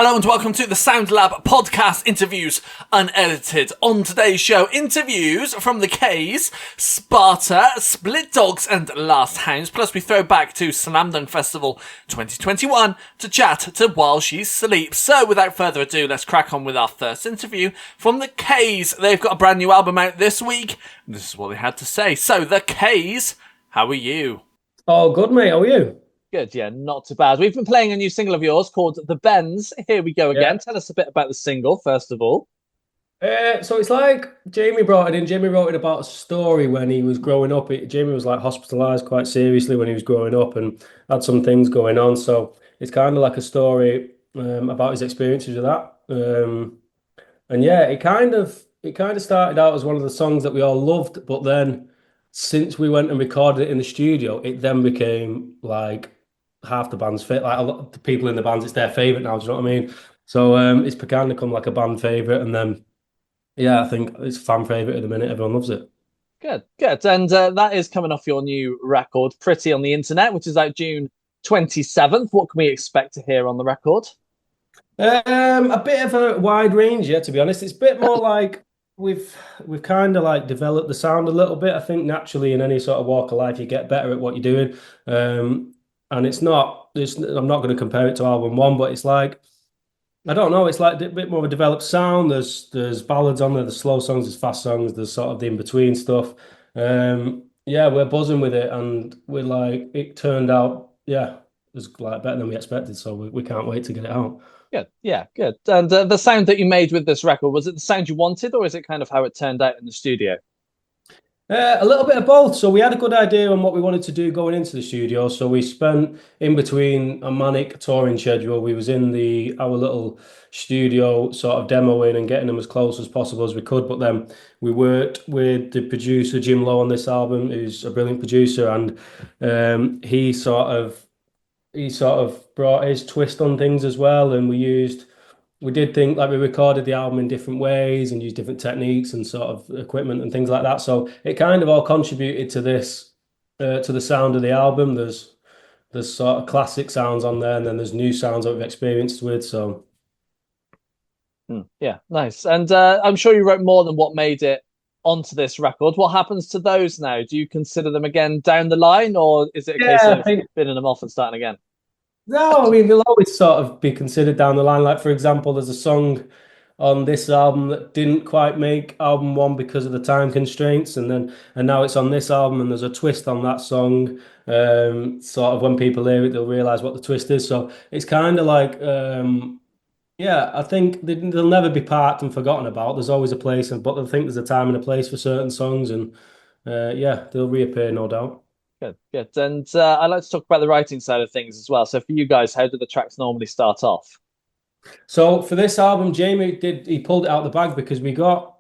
Hello and welcome to the Sound Lab podcast interviews unedited. On today's show, interviews from the K's, Sparta, Split Dogs and Last Hounds, plus we throw back to Slam Dunk Festival 2021 to chat to While She Sleeps. So without further ado, let's crack on with our first interview from the K's. They've got a brand new album out this week. This is what they had to say. So the K's, how are you? Oh, good, mate. How are you? Good, yeah, not too bad. We've been playing a new single of yours called The Bends. Here we go again. Yeah. Tell us a bit about the single, first of all. So it's like Jamie brought it in. Jamie wrote it about a story when he was growing up. Jamie was like hospitalized quite seriously when he was growing up and had some things going on. So it's kind of like a story about his experiences with that. And yeah, it kind of started out as one of the songs that we all loved, but then since we went and recorded it in the studio, it then became like half the band's fit. Like a lot of the people in the bands, it's their favorite now. Do you know what I mean? So it's kind of become like a band favorite, and then yeah, I think it's a fan favorite at the minute. Everyone loves it. Good, good. And that is coming off your new record, Pretty on the Internet, which is out June 27th. What can we expect to hear on the record? A bit of a wide range, yeah, to be honest. It's a bit more like we've kind of like developed the sound a little bit. I think naturally in any sort of walk of life, you get better at what you're doing. And I'm not going to compare it to album one, but it's like, I don't know, it's like a bit more of a developed sound. There's ballads on there, there's slow songs, there's fast songs, there's sort of the in-between stuff. Yeah, we're buzzing with it, and we're like, it turned out, yeah, it was like better than we expected, so we can't wait to get it out. Good, yeah, good. And the sound that you made with this record, was it the sound you wanted, or is it kind of how it turned out in the studio? A little bit of both. So we had a good idea on what we wanted to do going into the studio. So we spent in between a manic touring schedule. We was in the our little studio, sort of demoing and getting them as close as possible as we could. But then we worked with the producer Jim Lowe on this album, who's a brilliant producer, and he sort of brought his twist on things as well. And we did think like we recorded the album in different ways and used different techniques and sort of equipment and things like that. So it kind of all contributed to this, to the sound of the album. There's sort of classic sounds on there, and then there's new sounds that we've experienced with. So Yeah, nice. And I'm sure you wrote more than what made it onto this record. What happens to those now? Do you consider them again down the line, or is it a case yeah, of I think spinning them off and starting again? no, I mean they'll always sort of be considered down the line. Like for example, there's a song on this album that didn't quite make album one because of the time constraints, and now it's on this album, and there's a twist on that song. Sort of when people hear it, they'll realize what the twist is. So it's kind of like, yeah, I think they'll never be parked and forgotten about. There's always a place, but I think there's a time and a place for certain songs, and yeah, they'll reappear, no doubt. Good, good. And I'd like to talk about the writing side of things as well. So for you guys, how do the tracks normally start off? So for this album, he pulled it out the bag because we got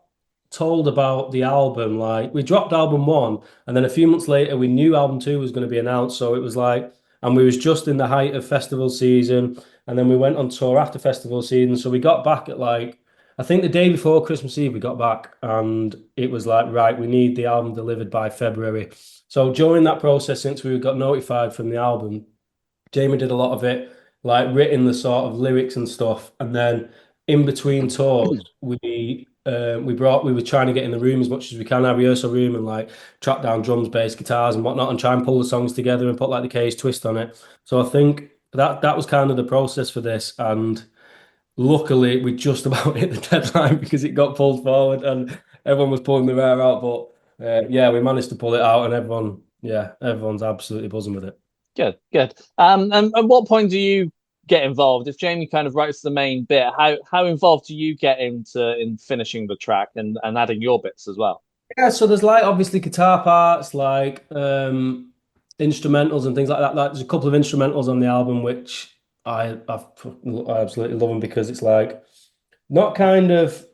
told about the album. Like we dropped album one, and then a few months later, we knew album two was going to be announced. So it was like, and we was just in the height of festival season, and then we went on tour after festival season. So we got back at like, I think the day before Christmas Eve, we got back, and it was like, right, we need the album delivered by February. So during that process, since we got notified from the album, Jamie did a lot of it, like written the sort of lyrics and stuff, and then in between tours, we were trying to get in the room as much as we can, our rehearsal room, and like track down drums, bass, guitars, and whatnot, and try and pull the songs together and put like the K's twist on it. So I think that was kind of the process for this, and luckily we just about hit the deadline because it got pulled forward and everyone was pulling their hair out. But yeah, we managed to pull it out, and everyone's absolutely buzzing with it. Good, good. And what point do you get involved? If Jamie kind of writes the main bit, how involved do you get in finishing the track and adding your bits as well? Yeah, so there's like obviously guitar parts, like instrumentals and things like that. Like there's a couple of instrumentals on the album which I absolutely love them because it's like not kind of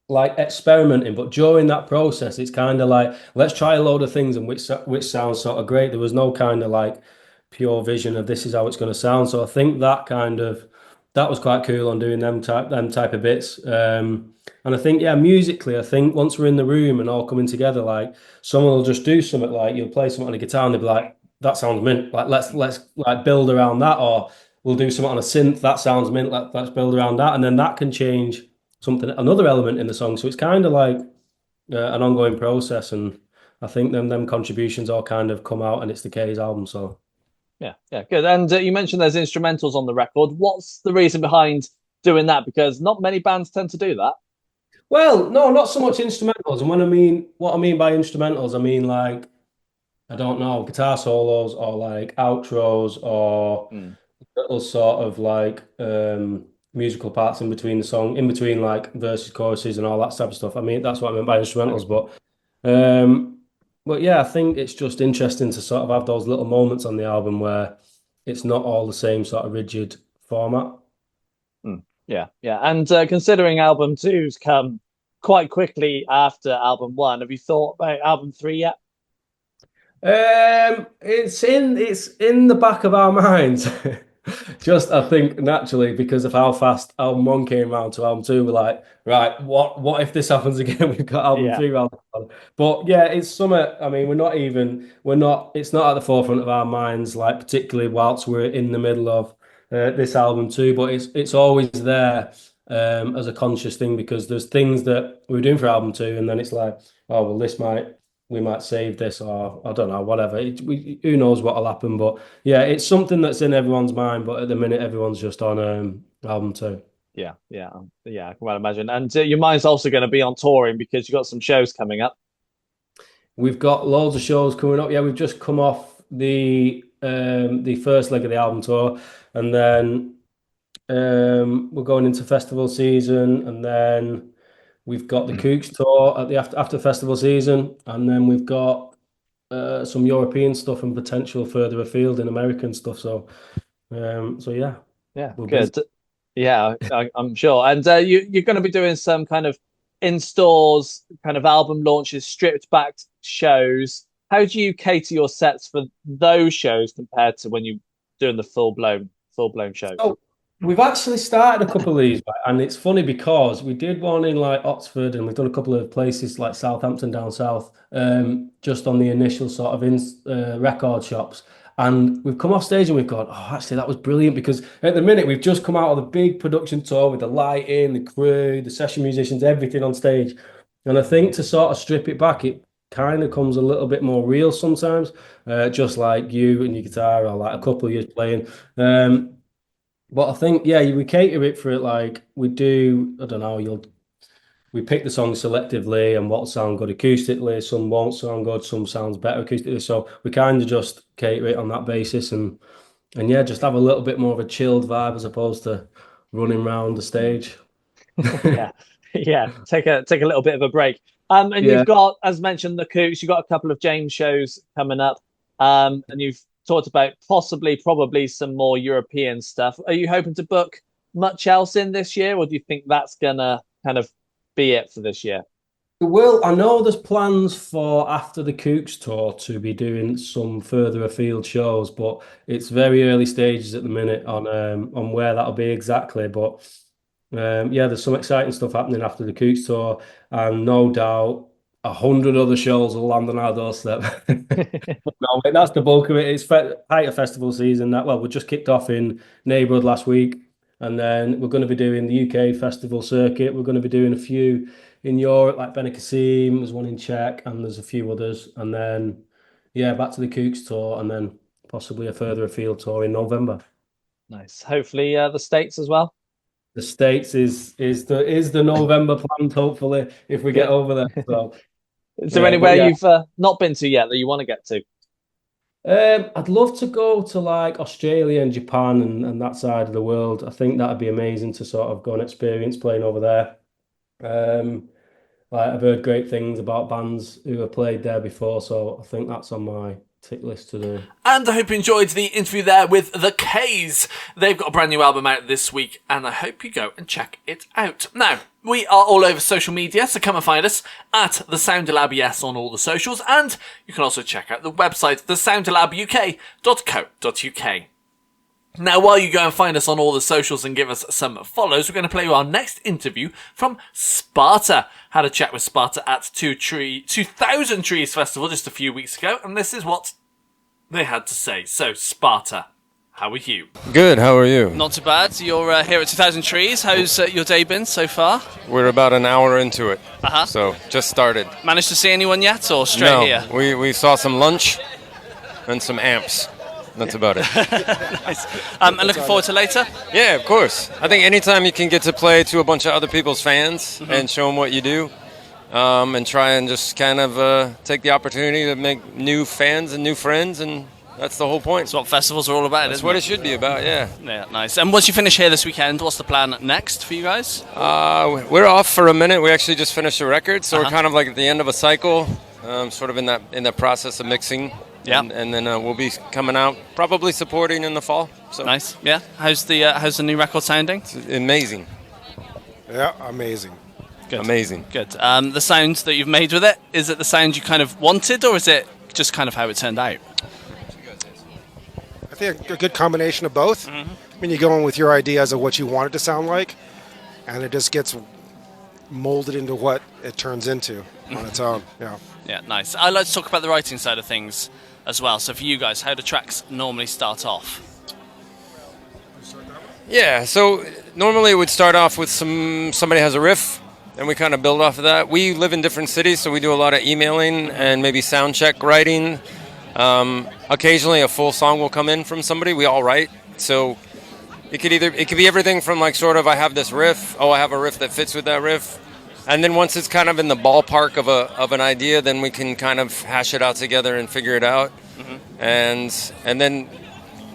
like experimenting, but during that process, it's kind of like let's try a load of things and which sounds sort of great. There was no kind of like pure vision of this is how it's going to sound. So I think that was quite cool on doing them type of bits. And I think yeah, musically, I think once we're in the room and all coming together, like someone will just do something like you'll play something on a guitar and they'll be like, that sounds mint. Like let's like build around that, or we'll do something on a synth. That sounds mint. Let's build around that, and then that can change another element in the song. So it's kind of like an ongoing process, and I think them contributions all kind of come out, and it's the K's album. So Yeah, good. And you mentioned there's instrumentals on the record. What's the reason behind doing that? Because not many bands tend to do that. well, no, not so much instrumentals. And what I mean by instrumentals, I mean like I don't know, guitar solos or like outros or Mm. little sort of like musical parts in between the song, in between like verses, choruses, and all that type of stuff. I mean, that's what I meant by instrumentals. Um, but yeah, I think it's just interesting to sort of have those little moments on the album where it's not all the same sort of rigid format. Mm. Yeah. And considering album two's come quite quickly after album one, have you thought about album three yet? It's in the back of our minds. Just I think naturally because of how fast album one came around to album two, we're like, right, what if this happens again? We've got album Yeah. three around the corner. But yeah, it's summer. I mean, it's not at the forefront of our minds, like particularly whilst we're in the middle of this album too. But it's always there as a conscious thing because there's things that we were doing for album two, and then it's like, oh well, we might save this or I don't know, whatever. Who knows what'll happen? But yeah, it's something that's in everyone's mind. But at the minute, everyone's just on album two. Yeah, I can well imagine. And your mind's also going to be on touring because you've got some shows coming up. We've got loads of shows coming up. Yeah, we've just come off the first leg of the album tour, and then we're going into festival season, and then we've got the Kooks tour at the after festival season, and then we've got some European stuff and potential further afield in American stuff. So yeah, Yeah, we're busy. good. Yeah, I'm sure. And you're going to be doing some kind of in stores, kind of album launches, stripped back shows. How do you cater your sets for those shows compared to when you're doing the full blown show? So we've actually started a couple of these, right? And it's funny because we did one in like Oxford, and we've done a couple of places like Southampton down south, just on the initial sort of record shops. And we've come off stage and we've gone, oh, actually, that was brilliant because at the minute we've just come out of the big production tour with the lighting, the crew, the session musicians, everything on stage. And I think to sort of strip it back, it kind of comes a little bit more real sometimes, just like you and your guitar or like a couple of years playing. But I think, yeah, we cater it for it like we do. I don't know. We pick the songs selectively and what sound good acoustically. Some won't sound good. Some sounds better acoustically. So we kind of just cater it on that basis and yeah, just have a little bit more of a chilled vibe as opposed to running around the stage. Yeah, yeah. Take a little bit of a break. And Yeah. you've got, as mentioned, the Kooks. You've got a couple of James shows coming up. And you've talked about probably some more European stuff. Are you hoping to book much else in this year, or do you think that's gonna kind of be it for this year? Well, I know there's plans for after the Kooks tour to be doing some further afield shows, but it's very early stages at the minute on where that'll be exactly. But yeah, there's some exciting stuff happening after the Kooks tour, and no doubt 100 other shows will land on our doorstep. No, mate, that's the bulk of it. It's height of festival season. We just kicked off in Neighbourhood last week, and then we're going to be doing the UK festival circuit. We're going to be doing a few in Europe, like Benicassim. There's one in Czech, and there's a few others. And then, yeah, back to the Kooks tour, and then possibly a further afield tour in November. Nice. Hopefully, the States as well. The States is the November planned, hopefully, if we get Yeah. over there. So Is there yeah, but anywhere yeah. you've not been to yet that you want to get to? I'd love to go to like Australia and Japan and that side of the world. I think that'd be amazing to sort of go and experience playing over there. Like I've heard great things about bands who have played there before, so I think that's on my tick list to do. And I hope you enjoyed the interview there with the K's. They've got a brand new album out this week, and I hope you go and check it out. Now, we are all over social media, so come and find us at The Sound Lab Yes on all the socials, and you can also check out the website, thesoundlabuk.co.uk. Now, while you go and find us on all the socials and give us some follows, we're going to play you our next interview from Sparta. Had a chat with Sparta at 2000 Trees Festival just a few weeks ago, and this is what they had to say. So, Sparta, how are you? Good, how are you? Not too bad. You're here at 2000 Trees. How's your day been so far? We're about an hour into it, Uh-huh. so just started. Managed to see anyone yet, or straight here? We saw some lunch and some amps. That's about it. Nice. And looking forward to later? Yeah, of course. I think anytime you can get to play to a bunch of other people's fans and show them what you do, and try and just kind of take the opportunity to make new fans and new friends, and that's the whole point. That's what festivals are all about, That's isn't what it should be about, yeah. Yeah, nice. And once you finish here this weekend, what's the plan next for you guys? We're off for a minute. We actually just finished a record, so we're kind of like at the end of a cycle, sort of in that process of mixing. Yeah. And then we'll be coming out, probably supporting in the fall. So Nice. Yeah. How's the new record sounding? it's amazing. Yeah, amazing. Good. Amazing. Good. The sound that you've made with it, is it the sound you kind of wanted, or is it just kind of how it turned out? I think a good combination of both. I mean, you go in with your ideas of what you want it to sound like, and it just gets molded into what it turns into on its own. Yeah. Yeah, nice. I'd like to talk about the writing side of things as well. So for you guys, how do tracks normally start off? Yeah, so normally it would start off with somebody has a riff, and we kind of build off of that. We live in different cities, so we do a lot of emailing and maybe sound check writing. Occasionally a full song will come in from somebody. We all write, so it could be everything from like sort of I have this riff, I have a riff that fits with that riff, and then once it's kind of in the ballpark of an idea, then we can kind of hash it out together and figure it out, and then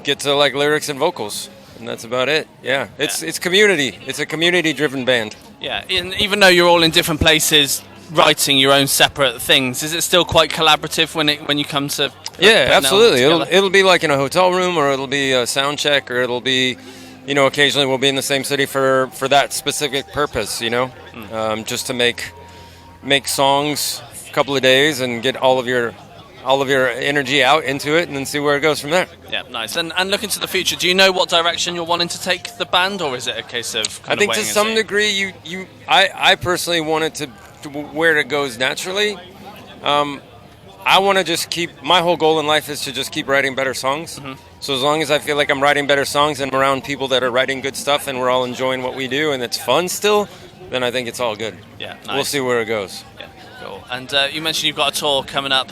get to like lyrics and vocals, and that's about it. Yeah, it's community. It's a community-driven band. Yeah, even though you're all in different places, writing your own separate things, is it still quite collaborative when you come to? Yeah, absolutely. It'll It'll be like in a hotel room, or it'll be a sound check, or it'll be, occasionally we'll be in the same city for that specific purpose. Just to make songs a couple of days and get all of your energy out into it, and then see where it goes from there. Yeah, nice. And looking to the future, do you know what direction you're wanting to take the band, or is it a case of I think to some degree, I personally want it to where it goes naturally. I want to just my whole goal in life is to just keep writing better songs. So as long as I feel like I'm writing better songs and I'm around people that are writing good stuff and we're all enjoying what we do and it's fun still, then I think it's all good. Yeah, nice. We'll see where it goes. Yeah, cool. And you mentioned you've got a tour coming up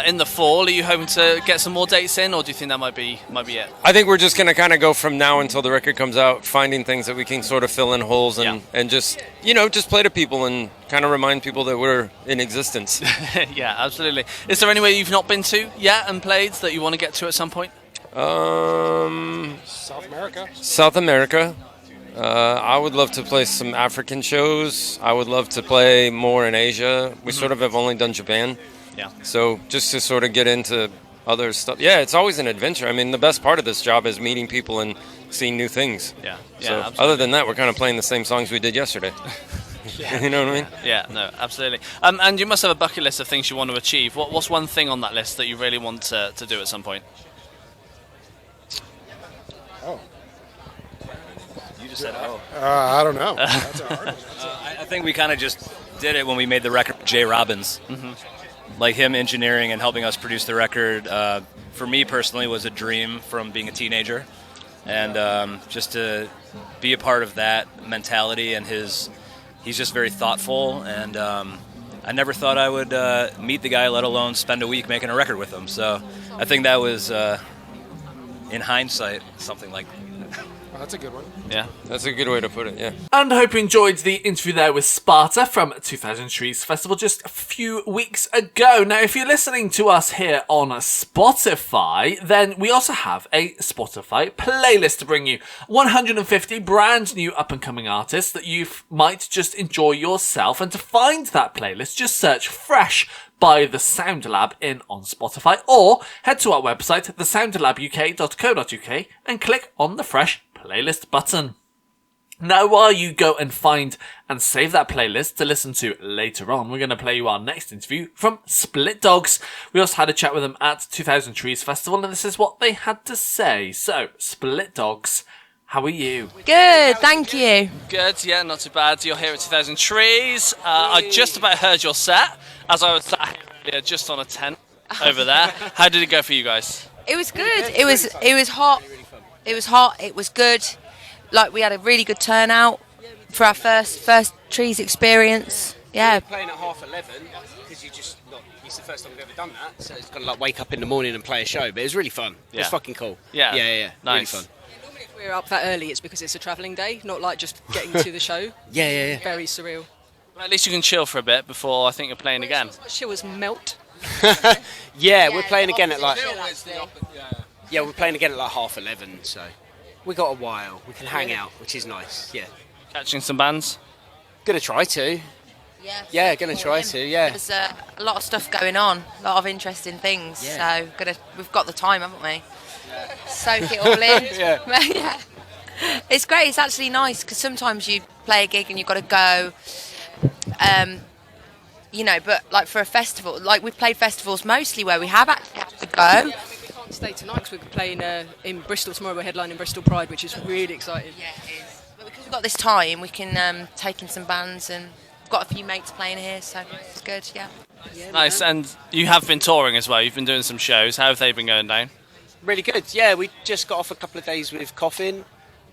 in the fall. Are you hoping to get some more dates in, or do you think that might be it? I think we're just going to kind of go from now until the record comes out, finding things that we can sort of fill in holes and just, just play to people and kind of remind people that we're in existence. Yeah, absolutely. Is there anywhere you've not been to yet and played that you want to get to at some point? South America. South America. I would love to play some African shows. I would love to play more in Asia. We sort of have only done Japan. Yeah. So just to sort of get into other stuff. Yeah, it's always an adventure. I mean, the best part of this job is meeting people and seeing new things. Yeah. So Absolutely. other than that, we're kind of playing the same songs we did yesterday. You know what I mean? Yeah, no, absolutely. And you must have a bucket list of things you want to achieve. What's one thing on that list that you really want to do at some point? You just said, oh. I don't know. That's a hard one. I think we kind of just did it when we made the record with Jay Robbins. Like him engineering and helping us produce the record, for me personally, was a dream from being a teenager. And just to be a part of that mentality, and he's just very thoughtful. And I never thought I would meet the guy, let alone spend a week making a record with him. So I think that was, in hindsight, something like Oh, that's a good one. Yeah. That's a good way to put it, yeah. And I hope you enjoyed the interview there with Sparta from 2000 Trees Festival just a few weeks ago. Now, if you're listening to us here on Spotify, then we also have a Spotify playlist to bring you. 150 brand new up-and-coming artists that you might just enjoy yourself. And to find that playlist, just search Fresh by The Sound Lab on Spotify, or head to our website, thesoundlabuk.co.uk, and click on the Fresh playlist button. Now, while you go and find and save that playlist to listen to later on, we're going to play you our next interview from Split Dogs. We also had a chat with them at 2000 Trees Festival, and this is what they had to say. So, Split Dogs, how are you? Good, thank you. Good, yeah, not too bad. You're here at 2000 Trees. I just about heard your set as I was sat here just on a tent over there. How did it go for you guys? It was good. It was hot. It was hot. It was good. Like, we had a really good turnout for our first trees experience. Yeah. Playing at 11:30 because it's the first time we've ever done that, so it's kind of like wake up in the morning and play a show. But it was really fun. It was fucking cool. Yeah. Nice. Really fun. Normally, if we're up that early, it's because it's a travelling day, not like just getting to the show. Yeah. Very surreal. Well, at least you can chill for a bit before I think you're playing again. Chill as melt. Yeah, we're playing again at like. Yeah, we're playing again at like 11:30. So we got a while. We can hang out, which is nice. Yeah. Catching some bands. Gonna try to. Yeah, gonna try to. Yeah. There's a lot of stuff going on, a lot of interesting things. Yeah. So we've got the time, haven't we? Soak it all in. Yeah. It's great. It's actually nice because sometimes you play a gig and you've got to go. But like for a festival, like we've played festivals mostly where we have actually had to go. We can't stay tonight because we're playing in Bristol tomorrow. We're headlining Bristol Pride, which is really exciting. Yeah, it is. But because we've got this time, we can take in some bands and we've got a few mates playing here, so it's good. Yeah. Nice. And you have been touring as well. You've been doing some shows. How have they been going down? Really good. Yeah, we just got off a couple of days with Coffin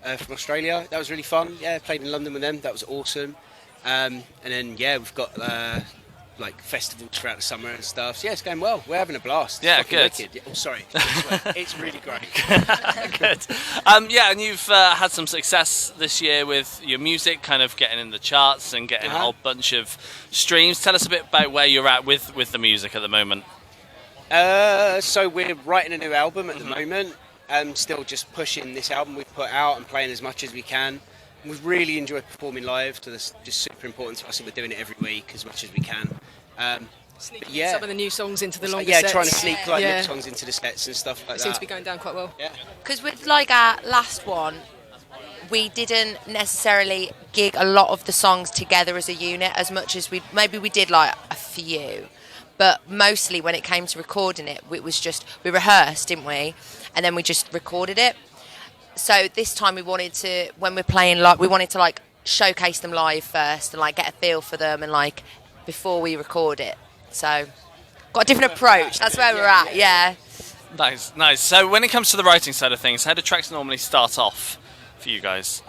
from Australia. That was really fun. Yeah, played in London with them. That was awesome. And then we've got like festivals throughout the summer and stuff. So, yeah, it's going well. We're having a blast. Yeah, fucking good. Wicked. Oh, sorry. It's really great. Good. And you've had some success this year with your music, kind of getting in the charts and getting a whole bunch of streams. Tell us a bit about where you're at with the music at the moment. So we're writing a new album at the moment. Still just pushing this album we've put out and playing as much as we can. We really enjoy performing live, so that's just super important to us, and we're doing it every week as much as we can. Sneaking some of the new songs into the longer yeah, sets. trying to sneak new songs into the sets and stuff like It that. seems to be going down quite well. Yeah. Because with like our last one, we didn't necessarily gig a lot of the songs together as a unit as much as we did like a few. But mostly when it came to recording it, it was just, we rehearsed, didn't we? And then we just recorded it. So this time we wanted to, when we're playing, like, we wanted to like showcase them live first and like get a feel for them and like before we record it. So got a different approach. That's where we're at. Yeah. Nice. So when it comes to the writing side of things, how do tracks normally start off for you guys?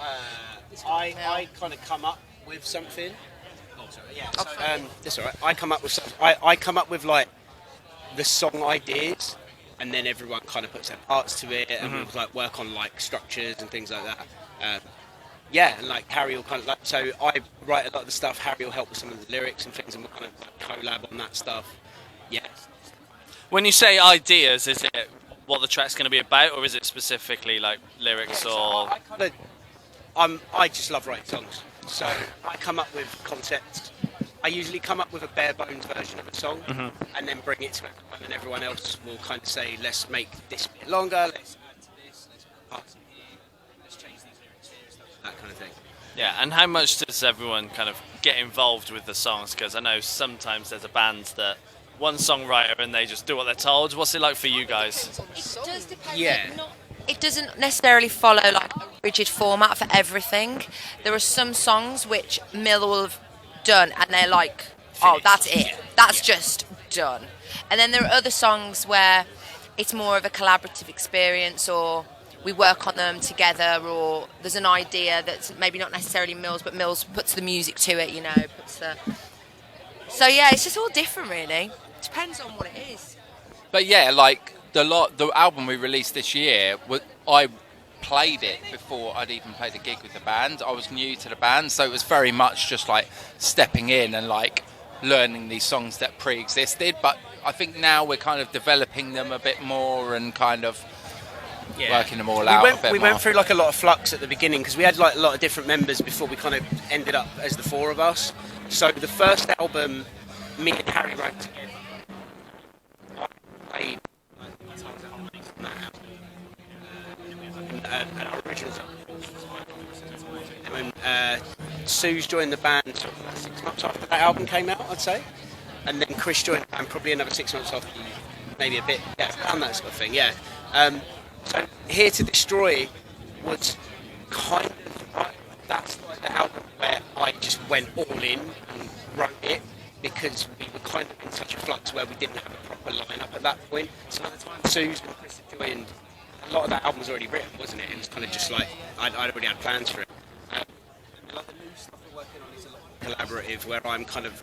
I kind of come up with something. Oh, sorry. Yeah. So, that's all right. I come up with something. I come up with like the song ideas, and then everyone kind of puts their parts to it, and we'll like work on like structures and things like that. And like Harry will kind of like, so I write a lot of the stuff. Harry will help with some of the lyrics and things, and we'll kind of like collab on that stuff. Yeah. When you say ideas, is it what the track's going to be about, or is it specifically like lyrics or? I just love writing songs, so I come up with concepts. I usually come up with a bare bones version of a song and then bring it to everyone, and everyone else will kind of say, let's make this bit longer, let's add to this, let's put parts in here, let's change these lyrics here, stuff, that kind of thing. Yeah, and how much does everyone kind of get involved with the songs? Because I know sometimes there's a band that one songwriter and they just do what they're told. What's it like for you guys? It does depend. Yeah. It doesn't necessarily follow like a rigid format for everything. There are some songs which Mill will have done and they're like, oh, that's it. That's just done. And then there are other songs where it's more of a collaborative experience, or we work on them together, or there's an idea that's maybe not necessarily Mill's, but Mill's puts the music to it, So yeah, it's just all different really. Depends on what it is. But yeah, like the album we released this year, I played it before I'd even played a gig with the band. I was new to the band, so it was very much just like stepping in and like learning these songs that pre-existed. But I think now we're kind of developing them a bit more and kind of working them all out a bit We more. went through like a lot of flux at the beginning because we had like a lot of different members before we kind of ended up as the four of us. So the first album, me and Harry wrote together. I played and our original when Sue's joined the band 6 months after that album came out, I'd say, and then Chris joined the band probably another 6 months after, maybe a bit, around that sort of thing, so Here to Destroy was kind of that's like the album where I just went all in and wrote it, because we were kind of in such a flux where we didn't have a proper lineup at that point. So by the time Suze and Chris had joined, a lot of that album was already written, wasn't it? It was kind of just like I'd already had plans for it. Like the new stuff we're working on is a lot more collaborative, where I'm kind of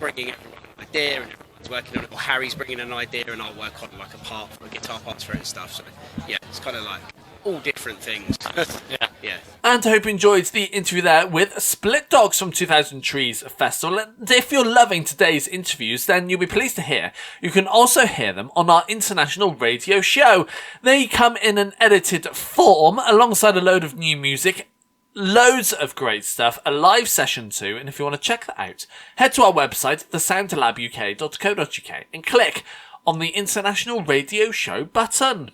bringing everyone an idea and everyone's working on it. Or Harry's bringing an idea and I'll work on like a part for guitar parts for it and stuff. So yeah, it's kind of like all different things. Yeah. And I hope you enjoyed the interview there with Split Dogs from 2000 Trees Festival. And if you're loving today's interviews, then you'll be pleased to hear you can also hear them on our international radio show. They come in an edited form alongside a load of new music, loads of great stuff, a live session too, and if you want to check that out, head to our website, thesoundlabuk.co.uk, and click on the International Radio Show button.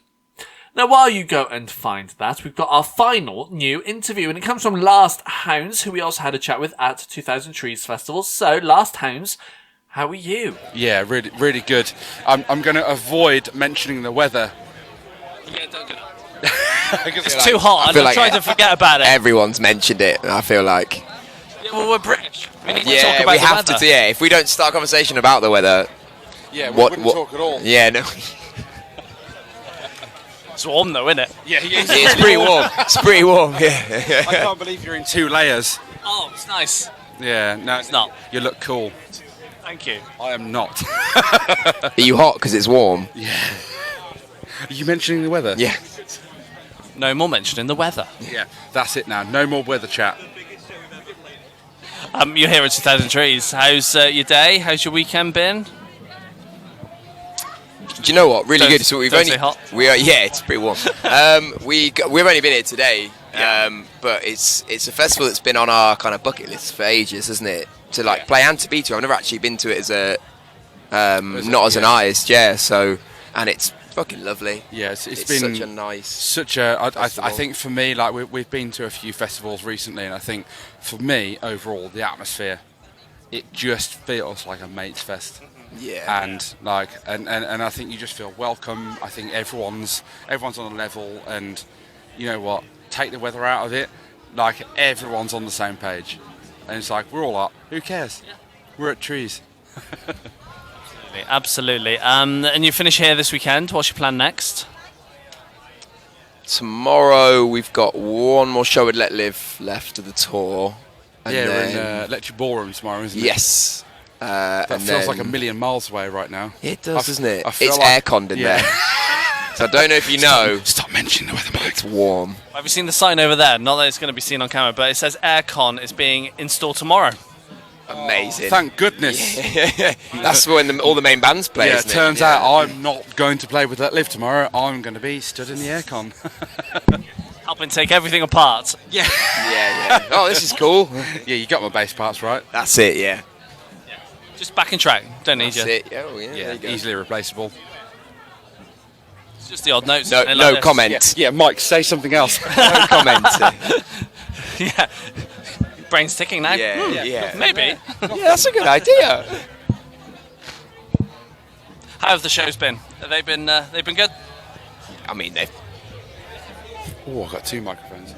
Now, while you go and find that, we've got our final new interview, and it comes from Last Hounds, who we also had a chat with at 2000 Trees Festival. So, Last Hounds, how are you? Yeah, really, really good. I'm going to avoid mentioning the weather. Yeah, don't get It's too hot, and I'm trying to forget about it. Everyone's mentioned it, I feel like. Yeah, well, we're British. We need to talk Yeah, about we the have weather. to. Yeah, if we don't start a conversation about the weather, Yeah, we what? wouldn't talk at all. Yeah, no. It's warm though, isn't it? Yeah, It's pretty warm. It's pretty warm. Yeah. I can't believe you're in 2 layers. Oh, it's nice. Yeah, no, It's not. You look cool. Thank you. I am not. Are you hot because it's warm? Yeah. Are you mentioning the weather? Yeah. No more mentioning the weather. Yeah, that's it now. No more weather chat. You're here at 2000 Trees. How's your day? How's your weekend been? Do you know what? Really Don't- good. So we've don't only say hot. we are. Yeah, it's pretty warm. We've only been here today, but it's a festival that's been on our kind of bucket list for ages, isn't it? To like play and to be to. I've never actually been to it as a not as an artist. Yeah. So and it's fucking lovely. Yeah, it's It's been such a nice. I think for me, like we've been to a few festivals recently, and I think for me overall, the atmosphere, it just feels like a mates fest. Yeah. And like, and I think you just feel welcome. I think everyone's on a level, and you know what? Take the weather out of it, like everyone's on the same page, and it's like we're all up. Who cares? Yeah. We're at Trees. Absolutely. And you finish here this weekend. What's your plan next? Tomorrow we've got one more show with Let Live left of the tour. And Yeah, then, we're in Electric Ballroom tomorrow, isn't it? Yes. That and feels like then- a million miles away right now. It does, doesn't it? I feel It's like- air-conned in yeah. there. So I don't know if you know. Stop mentioning the weather, Mike. It's warm. Have you seen the sign over there? Not that it's going to be seen on camera, but it says aircon is being installed tomorrow. Amazing. Thank goodness. That's when all the main bands play. Yeah, it isn't turns Yeah. out I'm not going to play with Let Live tomorrow. I'm going to be stood in the aircon. Helping take everything apart. Yeah. Oh, this is cool. Yeah, you got my bass parts right. That's it. Yeah. Just back in track. Don't need That's you. it. Oh, yeah. There you go. Easily replaceable. It's just the odd notes. No, Like no this. comment. Yeah, Mike, say something else. No comment. Yeah. Brain's ticking now. Yeah. Maybe. Yeah, that's a good idea. How have the shows been? Have they been good? I mean, they. Oh, I've got 2 microphones.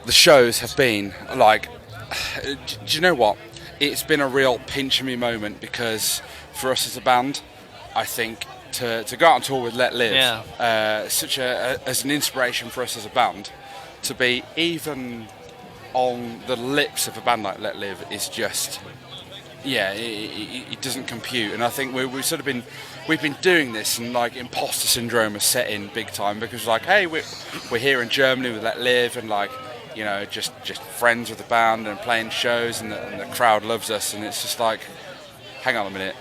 The shows have been like, do you know what? It's been a real pinch me moment because for us as a band, I think to go out on tour with Let Live, such as an inspiration for us as a band, to be even on the lips of a band like Let Live is just, it doesn't compute. And I think we've sort of been. We've been doing this, and like imposter syndrome has set in big time because like, hey, we're here in Germany with Let Live, and like, you know, just friends with the band and playing shows, and the crowd loves us, and it's just like, hang on a minute.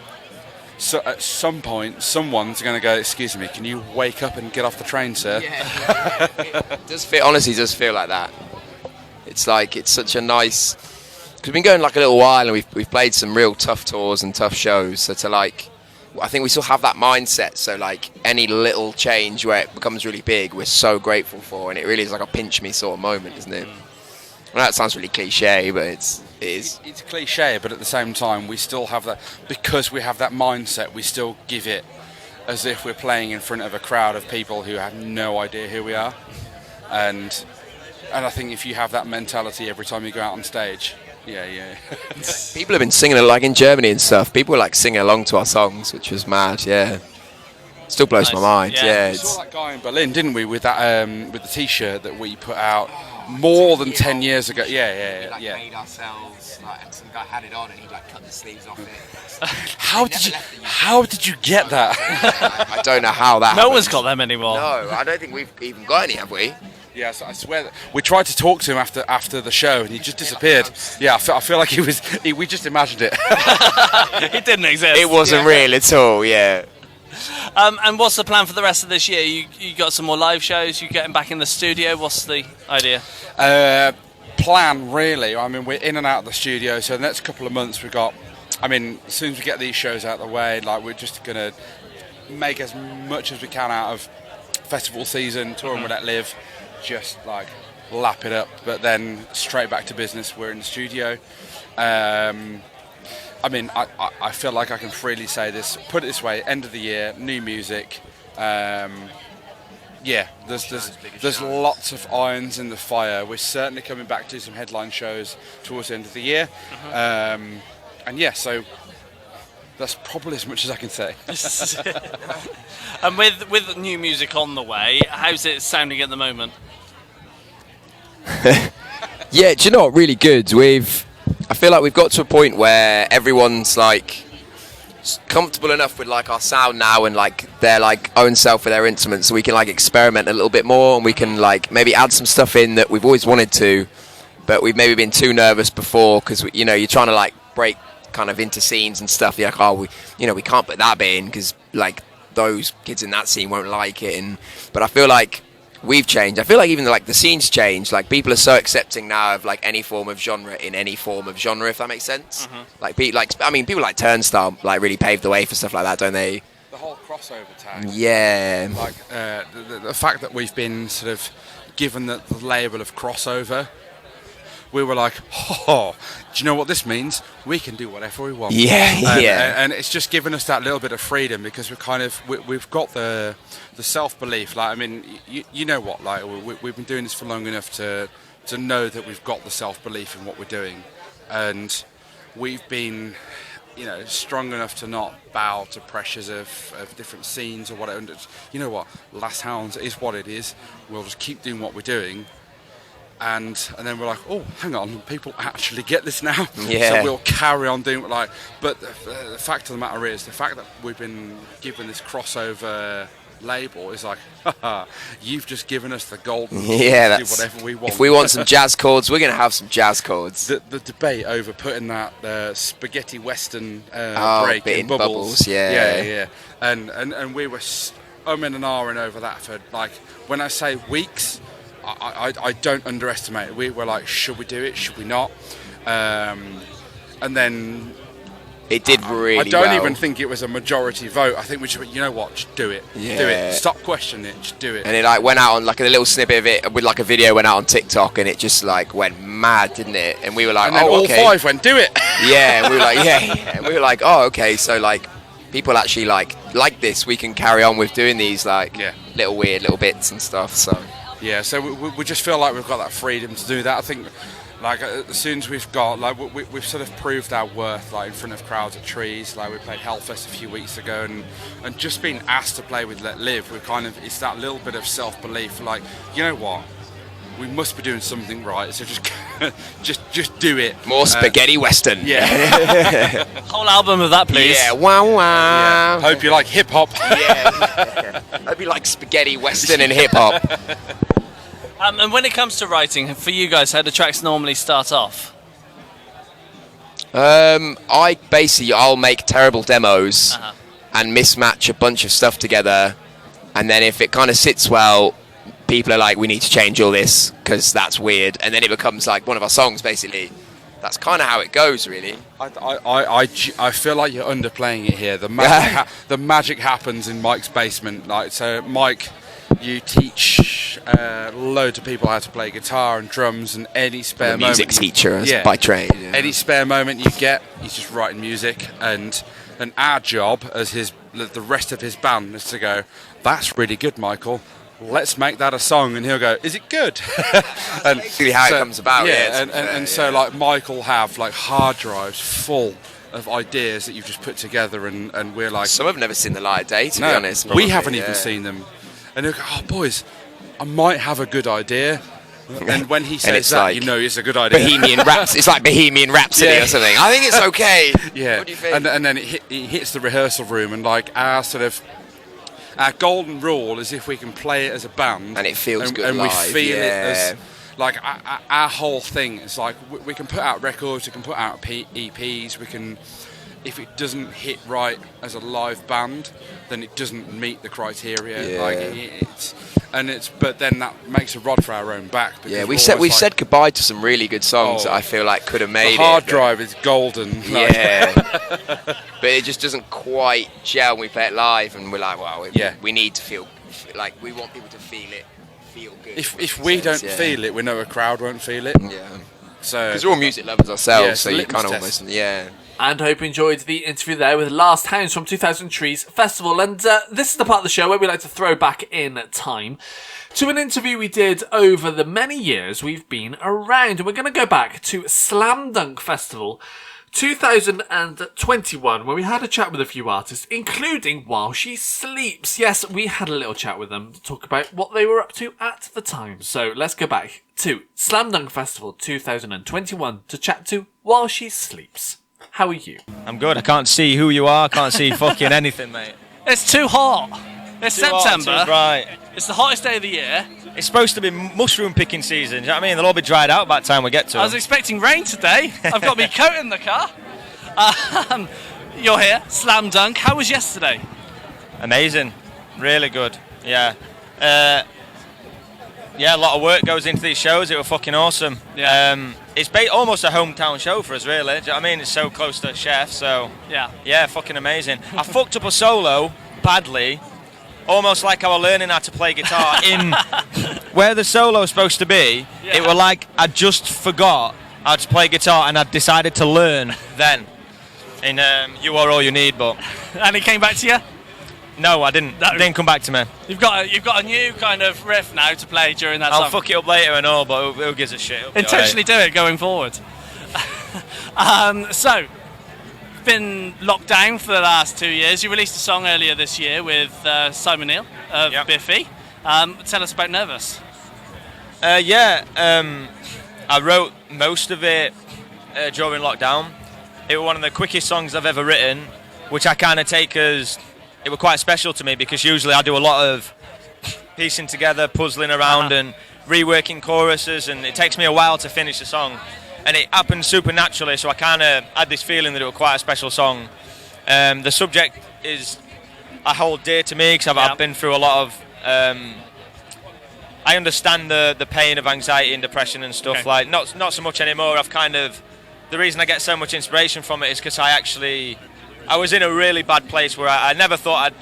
So at some point, someone's going to go, excuse me, can you wake up and get off the train, sir? Yeah. It does feel, honestly, does feel like that. It's like it's such a nice. Because we've been going like a little while, and we've played some real tough tours and tough shows. So to like. I think we still have that mindset, so like any little change where it becomes really big, we're so grateful for, and it really is like a pinch me sort of moment, isn't it? I know that sounds really cliche, but it is. It's cliche, but at the same time, we still have that, because we have that mindset, we still give it as if we're playing in front of a crowd of people who have no idea who we are. And I think if you have that mentality every time you go out on stage, yeah. People have been singing, like in Germany and stuff, people were like singing along to our songs, which was mad, yeah. Still blows my mind. Yeah, we saw that guy in Berlin, didn't we, with that with the T-shirt that we put out more than 10 years ago. Yeah. Made ourselves, and some guy had it on, and he cut the sleeves off it. How did you get that? I don't know how that. No happened. one's got them anymore. No, I don't think we've even got any, have we? Yeah, so I swear that we tried to talk to him after the show, and he just disappeared. Yeah, I feel like we just imagined it. It didn't exist. It wasn't real at all. Yeah. And what's the plan for the rest of this year? You got some more live shows? You getting back in the studio? What's the idea? Plan, really. I mean, we're in and out of the studio, so the next couple of months we've got. I mean, as soon as we get these shows out of the way, we're just gonna make as much as we can out of festival season, touring with Let Live, just lap it up. But then straight back to business. We're in the studio. I mean, I feel like I can freely say this. Put it this way: end of the year, new music. There's lots of irons in the fire. We're certainly coming back to some headline shows towards the end of the year. So that's probably as much as I can say. And with new music on the way, how's it sounding at the moment? Yeah, do you know what? Really good. I feel like we've got to a point where everyone's comfortable enough with our sound now and their own self with their instruments, so we can experiment a little bit more, and we can maybe add some stuff in that we've always wanted to, but we've maybe been too nervous before because you're trying to break kind of into scenes and stuff. You're we can't put that bit in because those kids in that scene won't like it. But I feel like we've changed. I feel like even the scene's changed. People are so accepting now of any form of genre in any form of genre, if that makes sense. People like Turnstile really paved the way for stuff like that, don't they? The whole crossover tag. Yeah. The fact that we've been sort of given the label of crossover, we were like, oh, do you know what this means? We can do whatever we want. And it's just given us that little bit of freedom because we've got the self-belief. You know what? We've been doing this for long enough to know that we've got the self-belief in what we're doing, and we've been, strong enough to not bow to pressures of different scenes or whatever. You know what? Last Hounds is what it is. We'll just keep doing what we're doing. And then we're like, oh, hang on, people actually get this now. Yeah. So we'll carry on doing But the fact of the matter is, the fact that we've been given this crossover label is you've just given us the golden key to do whatever we want. If we want some jazz chords, we're going to have some jazz chords. The debate over putting that spaghetti western break in bubbles. Yeah. And we were umming and ahhing over that for when I say weeks. I don't underestimate it. We were should we do it? Should we not? And then it did really I don't well. even think it was a majority vote. I think we should, just do it. Yeah. Do it. Stop questioning it. Just do it. And it went out on a little snippet of it with a video went out on TikTok, and it just went mad, didn't it? And we were like, and then all five went, do it. Yeah, and we were like, yeah. And we were like, oh, okay. So people actually like this. We can carry on with doing these little weird little bits and stuff. So. Yeah, so we just feel like we've got that freedom to do that. I think, as soon as we've got, we've sort of proved our worth, in front of crowds at Trees. We played Hellfest a few weeks ago, and just being asked to play with Let Live, it's that little bit of self-belief. You know what? We must be doing something right, so just do it. More spaghetti western. Yeah. Whole album of that, please. Yeah, wow. Yeah. Hope you like hip hop. Yeah. Hope you like spaghetti western and hip hop. And when it comes to writing, for you guys, how do tracks normally start off? I'll make terrible demos and mismatch a bunch of stuff together, and then if it kind of sits well, people are like, we need to change all this because that's weird, and then it becomes one of our songs basically. That's kind of how it goes, really. I feel like you're underplaying it here. The magic happens in Mike's basement. So Mike, you teach loads of people how to play guitar and drums, and any spare moment. Music teacher by trade. Yeah. Any spare moment you get, he's just writing music, and our job as the rest of his band is to go, that's really good, Michael. Let's make that a song, and he'll go, is it good? And basically how it comes about. Yeah, and so Mike will have hard drives full of ideas that you've just put together, and we're like, some have never seen the light of day, to be honest. We haven't even seen them, and they're like, oh boys, I might have a good idea. And when he says that, like, it's a good idea. Bohemian Rhapsody. It's like Bohemian Rhapsody or something. I think it's okay. Yeah. What do you think? And then it hits the rehearsal room, and like our golden rule is if we can play it as a band, and it feels good and live, we feel it as like our whole thing is like we can put out records, we can put out EPs, we can. If it doesn't hit right as a live band, then it doesn't meet the criteria. But then that makes a rod for our own back. Yeah, we've said goodbye to some really good songs that I feel like could have made it. The hard drive is golden. Yeah, but it just doesn't quite gel when we play it live, and we're like, well, we need to feel like we want people to feel good. If we don't feel it, we know a crowd won't feel it. Yeah. So because we're all music lovers ourselves, so you kind of almost And I hope you enjoyed the interview there with Last Hounds from 2000 Trees Festival. And this is the part of the show where we like to throw back in time to an interview we did over the many years we've been around. And we're going to go back to Slam Dunk Festival 2021, where we had a chat with a few artists, including While She Sleeps. Yes, we had a little chat with them to talk about what they were up to at the time. So let's go back to Slam Dunk Festival 2021 to chat to While She Sleeps. How are you? I'm good. I can't see who you are. Can't see fucking anything, mate. It's too hot. It's too September. Hot, right. It's the hottest day of the year. It's supposed to be mushroom picking season. Do you know what I mean? They'll all be dried out by the time we get to them. I was expecting rain today. I've got my coat in the car. You're here. Slam Dunk. How was yesterday? Amazing. Really good. Yeah. A lot of work goes into these shows. It was fucking awesome. Yeah. It's almost a hometown show for us, really. Do you know what I mean? It's so close to Chef, so... Yeah, fucking amazing. I fucked up a solo badly, almost like I was learning how to play guitar. In where the solo was supposed to be, it was like I just forgot how to play guitar and I decided to learn then. In You Are All You Need, but... And it came back to you? No, I didn't. It didn't come back to me. You've got a new kind of riff now to play during that song. I'll fuck it up later and all, but who gives a shit? Intentionally do it going forward. So, been locked down for the last 2 years. You released a song earlier this year with Simon Neil of Biffy. Tell us about Nervous. I wrote most of it during lockdown. It was one of the quickest songs I've ever written, which I kind of take as... It was quite special to me because usually I do a lot of piecing together, puzzling around and reworking choruses, and it takes me a while to finish a song. And it happened super naturally, so I kind of had this feeling that it was quite a special song. The subject I hold dear to me because I've been through a lot of... I understand the pain of anxiety and depression and stuff. Like not so much anymore. The reason I get so much inspiration from it is because I was in a really bad place where I never thought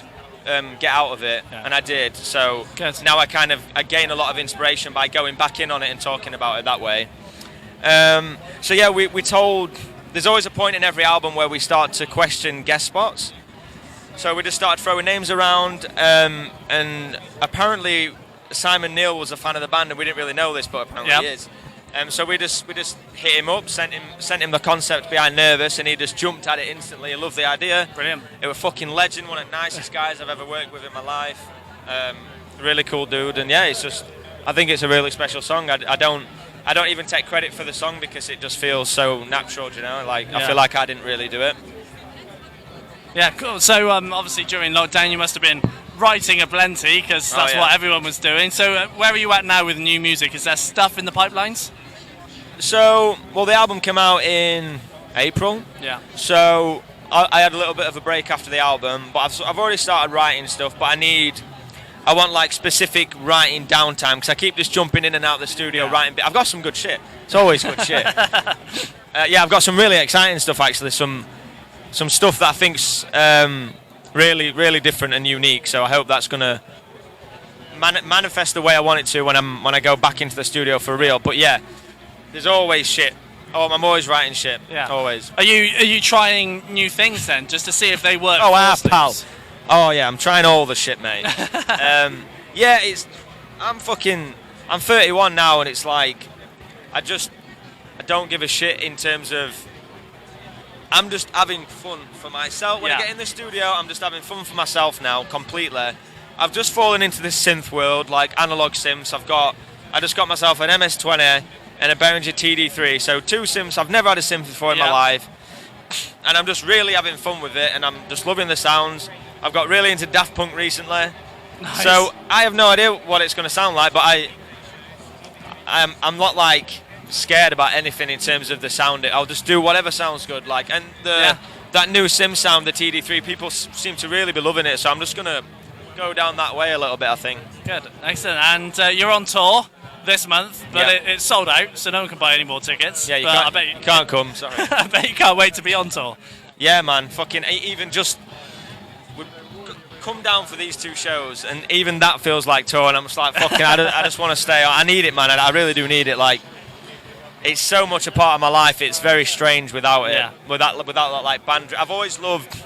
I'd get out of it, and I did. So now I gain a lot of inspiration by going back in on it and talking about it that way. We told... There's always a point in every album where we start to question guest spots. So we just started throwing names around, and apparently Simon Neil was a fan of the band, and we didn't really know this, but apparently he is. So we just hit him up, sent him the concept behind Nervous, and he just jumped at it instantly. He loved the idea. Brilliant. It was fucking legend, one of the nicest guys I've ever worked with in my life. Really cool dude, and I think it's a really special song. I don't even take credit for the song because it just feels so natural, you know. I feel like I didn't really do it. Yeah, cool. So obviously during lockdown you must have been writing a plenty because that's what everyone was doing. So where are you at now with new music? Is there stuff in the pipelines? So, the album came out in April. Yeah. So I had a little bit of a break after the album, but I've already started writing stuff. But I want like specific writing downtime because I keep just jumping in and out of the studio writing. I've got some good shit. It's always good shit. I've got some really exciting stuff actually. Some stuff that I think's really, really different and unique. So I hope that's gonna manifest the way I want it to when I go back into the studio for real. But yeah, there's always shit. I'm always writing shit. Yeah, always. Are you trying new things then, just to see if they work? Pal. Oh yeah, I'm trying all the shit, mate. I'm 31 now, and it's like I don't give a shit in terms of I'm just having fun for myself. When I get in the studio, I'm just having fun for myself now, completely. I've just fallen into this synth world, like analog synths. I just got myself an MS-20 and a Behringer TD3, so 2 synths. I've never had a synth before in my life, and I'm just really having fun with it, and I'm just loving the sounds. I've got really into Daft Punk recently, so I have no idea what it's going to sound like, but I'm not like scared about anything in terms of the sound. I'll just do whatever sounds good. Like, and that new sim sound, the TD3, people seem to really be loving it. So I'm just gonna go down that way a little bit, I think. Good, excellent. And you're on tour this month, but it's sold out, so no one can buy any more tickets. Yeah, I bet you can't come. Sorry. I bet you can't wait to be on tour. Yeah, man. Fucking even just come down for these 2 shows, and even that feels like tour. And I'm just like, fucking, I just want to stay. I need it, man. I really do need it. Like, it's so much a part of my life. It's very strange without it. Without that like band. I've always loved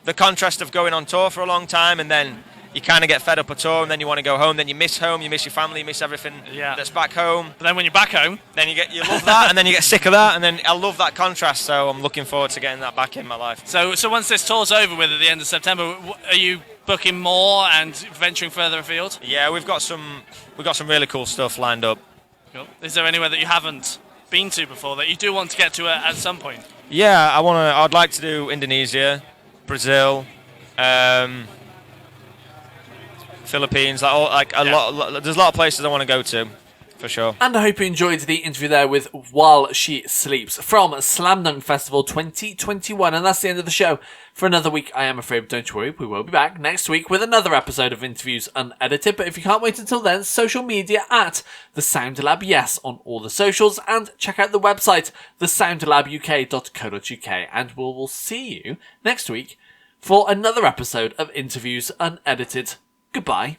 the contrast of going on tour for a long time, and then you kind of get fed up a tour, and then you want to go home. Then you miss home, you miss your family, you miss everything that's back home. But then when you're back home, then you love that, and then you get sick of that, and then I love that contrast. So I'm looking forward to getting that back in my life. So once this tour's over with at the end of September, are you booking more and venturing further afield? Yeah, we've got some really cool stuff lined up. Cool. Is there anywhere that you haven't been to before that you do want to get to at some point? Yeah, I'd like to do Indonesia, Brazil, Philippines. There's a lot of places I want to go to, for sure. And I hope you enjoyed the interview there with While She Sleeps from Slam Dunk Festival 2021. And that's the end of the show for another week, I am afraid. But don't worry, we will be back next week with another episode of Interviews Unedited. But if you can't wait until then, social media at The Sound Lab, yes, on all the socials. And check out the website, thesoundlabuk.co.uk. And we'll see you next week for another episode of Interviews Unedited. Goodbye.